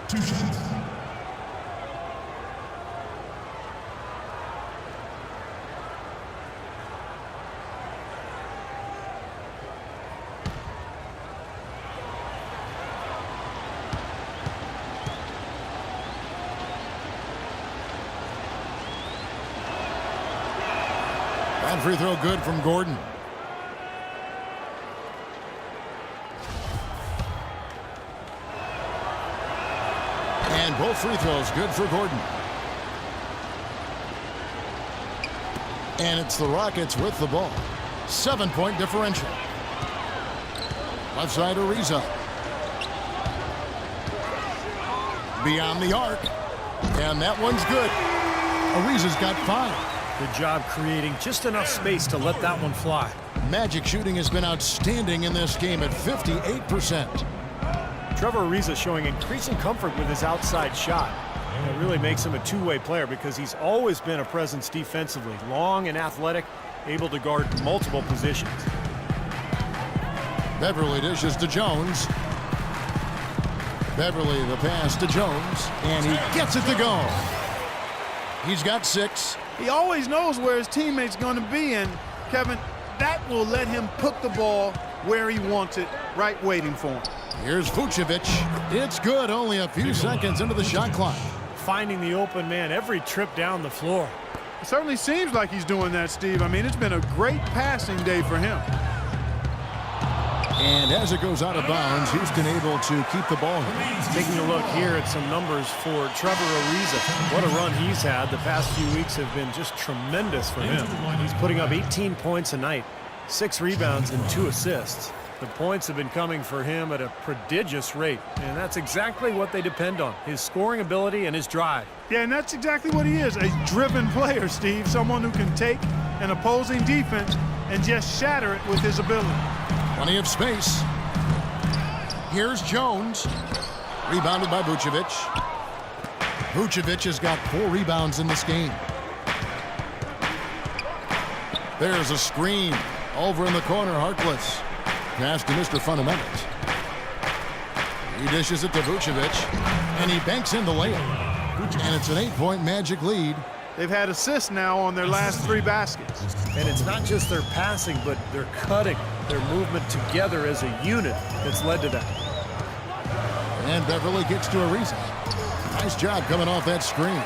2 shots. That free throw good from Gordon. And both free throws good for Gordon. And it's the Rockets with the ball. 7-point differential. Left side Ariza. Beyond the arc. And that one's good. Ariza's got 5. Good job creating just enough space to let that one fly. Magic shooting has been outstanding in this game at 58%. Trevor Ariza showing increasing comfort with his outside shot. It really makes him a two-way player because he's always been a presence defensively. Long and athletic, able to guard multiple positions. Beverly dishes to Jones. Beverly the pass to Jones. And he gets it to go. He's got 6. He always knows where his teammate's going to be, and Kevin, that will let him put the ball where he wants it, right waiting for him. Here's Vucevic. It's good, only a few seconds into the shot clock. Finding the open man every trip down the floor. It certainly seems like he's doing that, Steve. I mean, it's been a great passing day for him. And as it goes out of bounds, Houston able to keep the ball. Taking a look here at some numbers for Trevor Ariza. What a run he's had. The past few weeks have been just tremendous for him. He's putting up 18 points a night, 6 rebounds and 2 assists. The points have been coming for him at a prodigious rate, and that's exactly what they depend on, his scoring ability and his drive. Yeah, and that's exactly what he is, a driven player, Steve. Someone who can take an opposing defense and just shatter it with his ability. Plenty of space. Here's Jones. Rebounded by Vucevic. Vucevic has got 4 rebounds in this game. There's a screen. Over in the corner, Harkless. Pass to Mr. Fundamentals. He dishes it to Vucevic. And he banks in the layup. And it's an 8-point Magic lead. They've had assists now on their last 3 baskets. And it's not just their passing, but their cutting, their movement together as a unit that's led to that. And Beverly gets to Ariza. Nice job coming off that screen.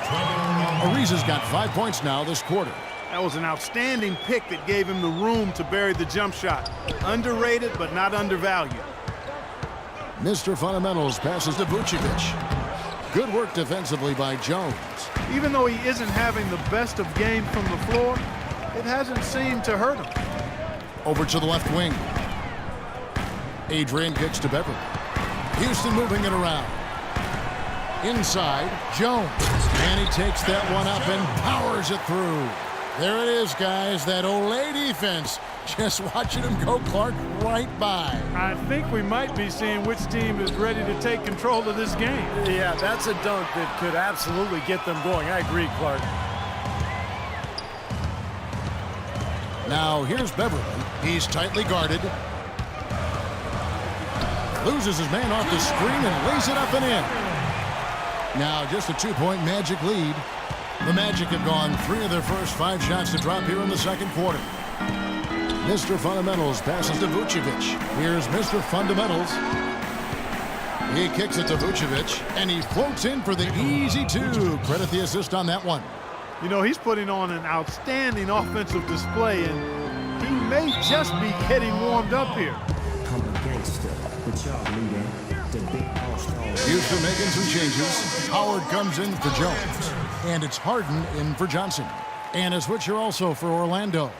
Ariza's got 5 points now this quarter. That was an outstanding pick that gave him the room to bury the jump shot. Underrated, but not undervalued. Mr. Fundamentals passes to Vucevic. Good work defensively by Jones. Even though he isn't having the best of games from the floor, it hasn't seemed to hurt him. Over to the left wing. Adrian gets to Beverly. Houston moving it around. Inside, Jones. And he takes that one up and powers it through. There it is, guys, that Olay defense. Just watching him go, Clark, right by. I think we might be seeing which team is ready to take control of this game. Yeah, that's a dunk that could absolutely get them going. I agree, Clark. Now, here's Beverly. He's tightly guarded. Loses his man off the screen and lays it up and in. Now, just a 2-point Magic lead. The Magic have gone 3 of their first 5 shots to drop here in the second quarter. Mr. Fundamentals passes to Vucevic. Here's Mr. Fundamentals. He kicks it to Vucevic, and he floats in for the easy 2. Credit the assist on that one. You know, he's putting on an outstanding offensive display, and he may just be getting warmed up here. Houston making some changes. Howard comes in for Jones. And it's Harden in for Johnson. And a switcher also for Orlando.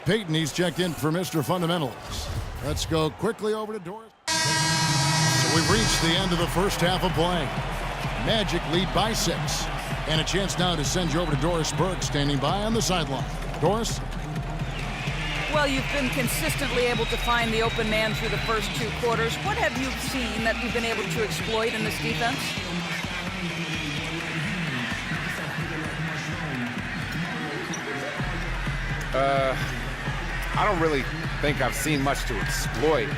Peyton, he's checked in for Mr. Fundamentals. Let's go quickly over to Doris. So we've reached the end of the first half of play. Magic lead by 6. And a chance now to send you over to Doris Burke, standing by on the sideline. Doris? Well, you've been consistently able to find the open man through the first 2 quarters. What have you seen that you've been able to exploit in this defense? I don't really think I've seen much to exploit.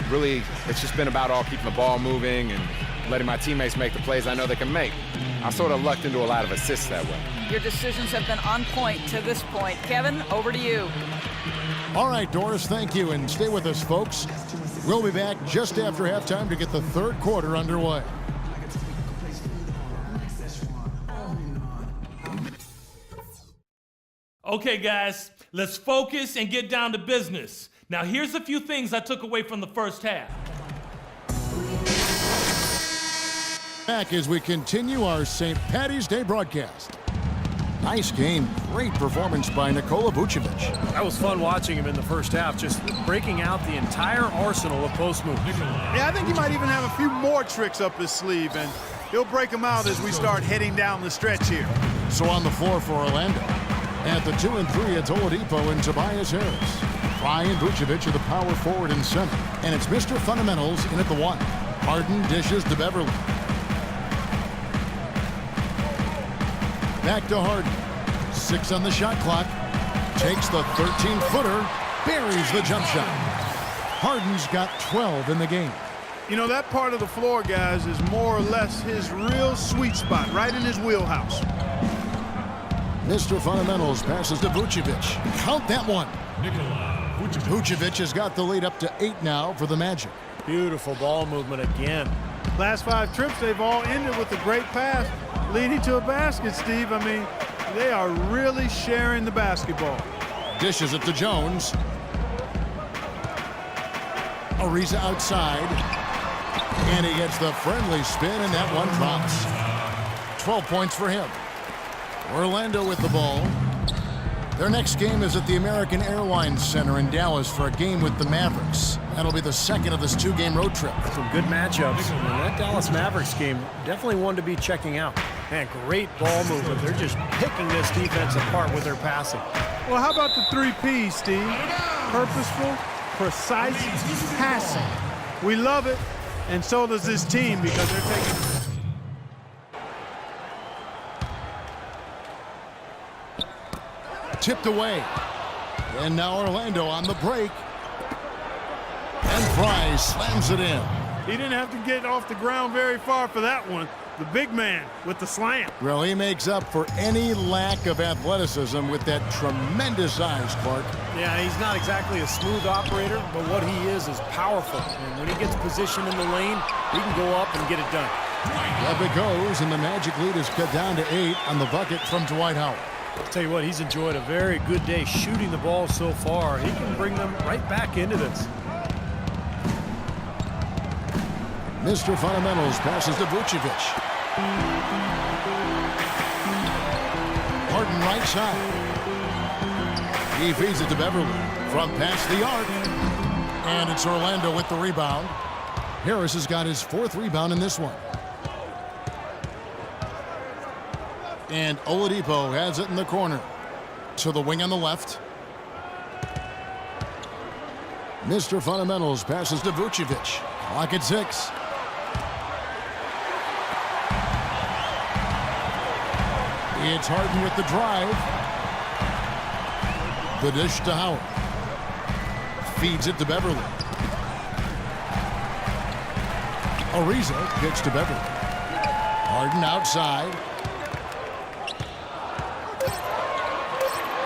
Really, it's just been about all keeping the ball moving and letting my teammates make the plays I know they can make. I sort of lucked into a lot of assists that way. Your decisions have been on point to this point. Kevin, over to you. All right, Doris, thank you, and stay with us, folks. We'll be back just after halftime to get the third quarter underway. Okay, guys, let's focus and get down to business. Now, here's a few things I took away from the first half. Back as we continue our St. Paddy's Day broadcast. Nice game. Great performance by Nikola Vucevic. That was fun watching him in the first half, just breaking out the entire arsenal of post moves. Yeah, I think he might even have a few more tricks up his sleeve, and he'll break them out as we start heading down the stretch here. So on the floor for Orlando. At the 2 and 3, it's Oladipo and Tobias Harris. Ryan Vucevic are the power forward and center. And it's Mr. Fundamentals in at the 1. Harden dishes to Beverly. Back to Harden. 6 on the shot clock. Takes the 13-footer. Buries the jump shot. Harden's got 12 in the game. You know, that part of the floor, guys, is more or less his real sweet spot, right in his wheelhouse. Mr. Fundamentals passes to Vucevic. Count that one. Vucevic has got the lead up to 8 now for the Magic. Beautiful ball movement again. Last 5 trips, they've all ended with a great pass leading to a basket, Steve. I mean, they are really sharing the basketball. Dishes it to Jones. Ariza outside. And he gets the friendly spin, and that one drops. 12 points for him. Orlando with the ball. Their next game is at the American Airlines Center in Dallas for a game with the Mavericks. That'll be the second of this 2-game road trip. Some good matchups. And that Dallas Mavericks game, definitely one to be checking out. Man, great ball movement. They're just picking this defense apart with their passing. Well, how about the 3 Ps, Steve? Purposeful, precise passing. We love it, and so does this team because they're taking... Tipped away. And now Orlando on the break. And Fry slams it in. He didn't have to get off the ground very far for that one. The big man with the slam. Well, he makes up for any lack of athleticism with that tremendous eyes, Clark. Yeah, he's not exactly a smooth operator, but what he is powerful. And when he gets positioned in the lane, he can go up and get it done. Up it goes, and the Magic lead is cut down to 8 on the bucket from Dwight Howard. I'll tell you what, he's enjoyed a very good day shooting the ball so far. He can bring them right back into this. Mr. Fundamentals passes to Vucevic. Harden right side. He feeds it to Beverly from past the arc. And it's Orlando with the rebound. Harris has got his 4th rebound in this one. And Oladipo has it in the corner. To the wing on the left. Mr. Fundamentals passes to Vucevic. Clock at 6. It's Harden with the drive. The dish to Howard. Feeds it to Beverly. Ariza kicks to Beverly. Harden outside.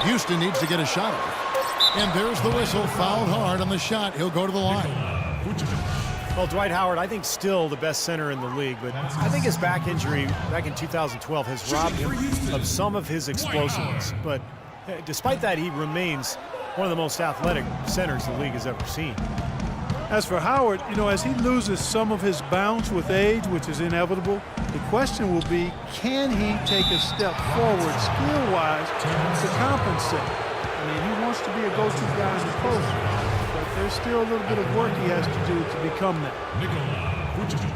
Houston needs to get a shot off. And there's the whistle. Fouled hard on the shot. He'll go to the line. Well, Dwight Howard, I think still the best center in the league, but I think his back injury back in 2012 has robbed him of some of his explosiveness. But despite that, he remains one of the most athletic centers the league has ever seen. As for Howard, you know, as he loses some of his bounce with age, which is inevitable, the question will be, can he take a step forward skill-wise to compensate? I mean, he wants to be a go-to guy in the post, but there's still a little bit of work he has to do to become that.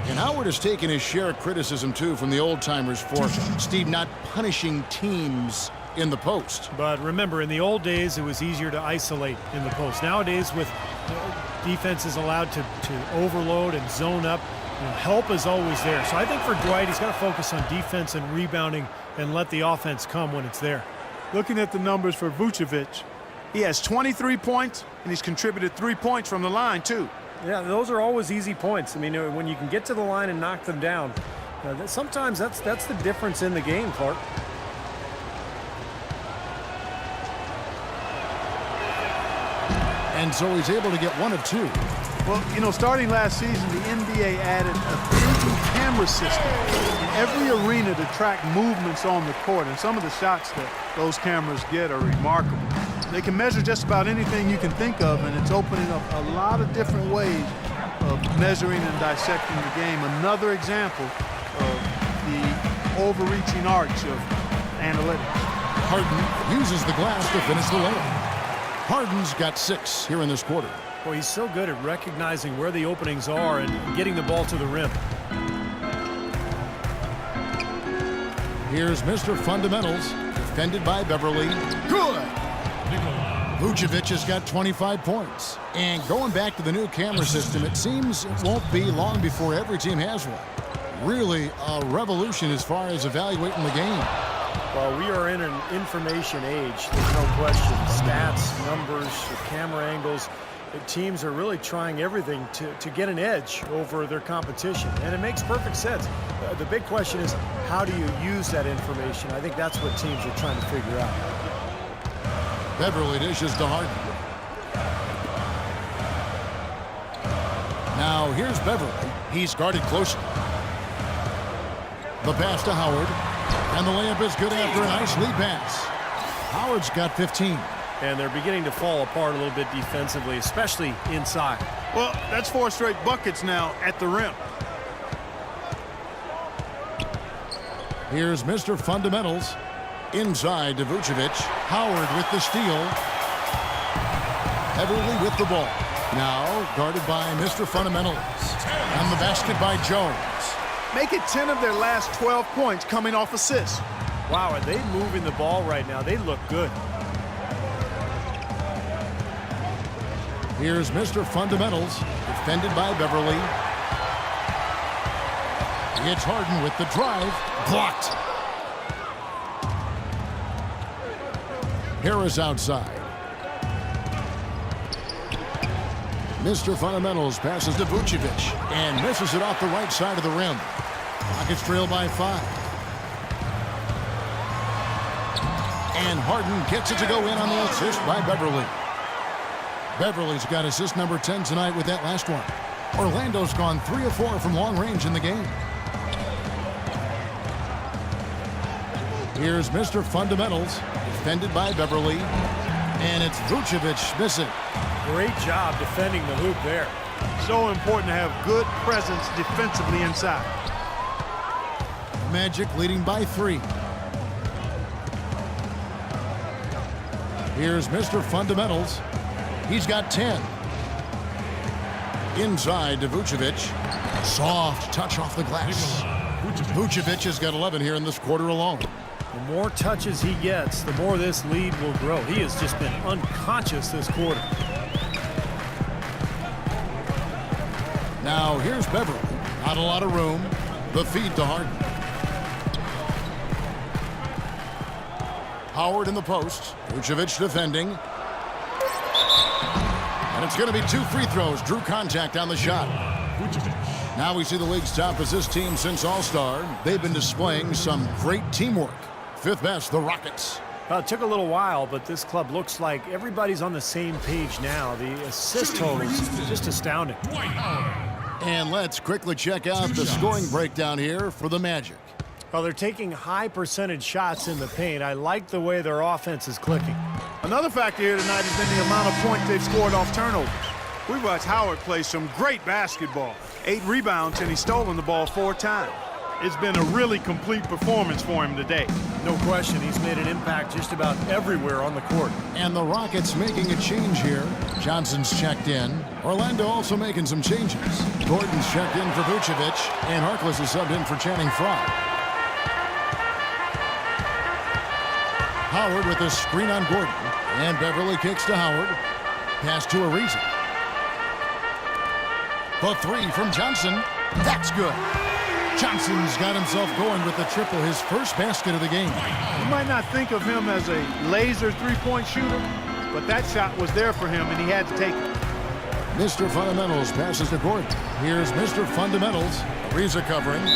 And Howard has taken his share of criticism, too, from the old-timers for, Steve, not punishing teams in the post. But remember, in the old days, it was easier to isolate in the post. Nowadays, with defenses allowed to overload and zone up, help is always there. So I think for Dwight, he's got to focus on defense and rebounding and let the offense come when it's there. Looking at the numbers for Vucevic, he has 23 points, and he's contributed 3 points from the line, too. Yeah, those are always easy points. I mean, when you can get to the line and knock them down, sometimes that's the difference in the game, Clark. And so he's able to get one of two. Well, you know, starting last season, the NBA added a 3D camera system in every arena to track movements on the court. And some of the shots that those cameras get are remarkable. They can measure just about anything you can think of, and it's opening up a lot of different ways of measuring and dissecting the game. Another example of the overreaching arch of analytics. Harden uses the glass to finish the layup. Harden's got 6 here in this quarter. Boy, he's so good at recognizing where the openings are and getting the ball to the rim. Here's Mr. Fundamentals, defended by Beverly. Good! Vucevic has got 25 points. And going back to the new camera system, it seems it won't be long before every team has one. Really a revolution as far as evaluating the game. Well, we are in an information age, there's no question. Stats, numbers, camera angles. The teams are really trying everything to get an edge over their competition, and it makes perfect sense. The big question is, how do you use that information? I think that's what teams are trying to figure out. Beverly dishes to Harden. Now here's Beverly. He's guarded closely. The pass to Howard. And the layup is good after a nice lead pass. Howard's got 15. And they're beginning to fall apart a little bit defensively, especially inside. Well, that's 4 straight buckets now at the rim. Here's Mr. Fundamentals. Inside to Vucevic. Howard with the steal. Beverly with the ball. Now guarded by Mr. Fundamentals. And the basket by Jones. Make it 10 of their last 12 points coming off assists. Wow, are they moving the ball right now? They look good. Here's Mr. Fundamentals, defended by Beverly. It's Harden with the drive. Blocked. Harris outside. Mr. Fundamentals passes to Vucevic and misses it off the right side of the rim. Rockets trail by 5. And Harden gets it to go in on the assist by Beverly. Beverly's got assist number 10 tonight with that last one. Orlando's gone 3 of 4 from long range in the game. Here's Mr. Fundamentals, defended by Beverly. And it's Vucevic missing. Great job defending the hoop there. So important to have good presence defensively inside. Magic leading by 3. Here's Mr. Fundamentals. He's got 10. Inside to Vucevic. Soft touch off the glass. Vucevic has got 11 here in this quarter alone. The more touches he gets, the more this lead will grow. He has just been unconscious this quarter. Now here's Beverly. Not a lot of room. The feed to Harden. Howard in the post. Vucevic defending. And it's going to be 2 free throws. Drew contact on the shot. Now we see the league's top assist team since All-Star. They've been displaying some great teamwork. 5th best, the Rockets. Well, it took a little while, but this club looks like everybody's on the same page now. The assist totals just astounding. And let's quickly check out the scoring breakdown here for the Magic. Well, they're taking high percentage shots in the paint. I like the way their offense is clicking. Another factor here tonight has been the amount of points they've scored off turnovers. We watched Howard play some great basketball. 8 rebounds, and he's stolen the ball 4 times. It's been a really complete performance for him today. No question, he's made an impact just about everywhere on the court. And the Rockets making a change here. Johnson's checked in. Orlando also making some changes. Gordon's checked in for Vucevic, and Harkless is subbed in for Channing Frye. Howard with a screen on Gordon. And Beverly kicks to Howard. Pass to Ariza. The 3 from Johnson. That's good. Johnson's got himself going with the triple, his first basket of the game. You might not think of him as a laser 3-point shooter, but that shot was there for him, and he had to take it. Mr. Fundamentals passes to Gordon. Here's Mr. Fundamentals. Ariza covering.